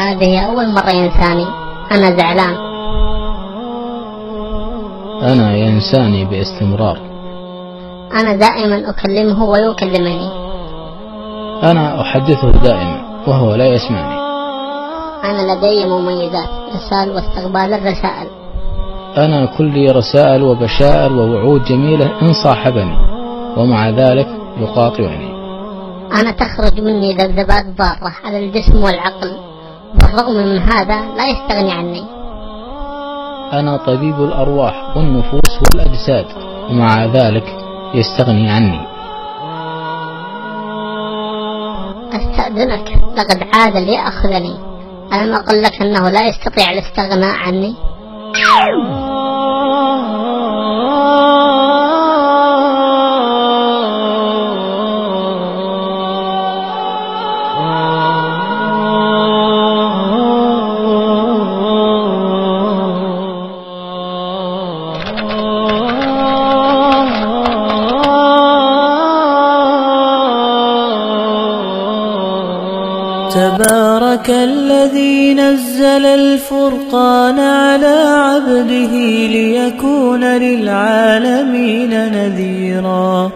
هذه أول مرة ينساني. أنا زعلان. أنا ينساني باستمرار. أنا دائما أكلمه ويكلمني. أنا أحدثه دائما وهو لا يسمعني. أنا لدي مميزات، إرسال واستقبال الرسائل. أنا كلي رسائل وبشائر ووعود جميلة إن صاحبني، ومع ذلك يقاطعني. أنا تخرج مني ذبذبات ضارة على الجسم والعقل، بالرغم من هذا لا يستغني عني. أنا طبيب الأرواح والنفوس والأجساد، ومع ذلك يستغني عني. أستأذنك، لقد عاد ليأخذني. ألم أقل لك أنه لا يستطيع الاستغناء عني؟ تبارك الذي نزل الفرقان على عبده ليكون للعالمين نذيرا.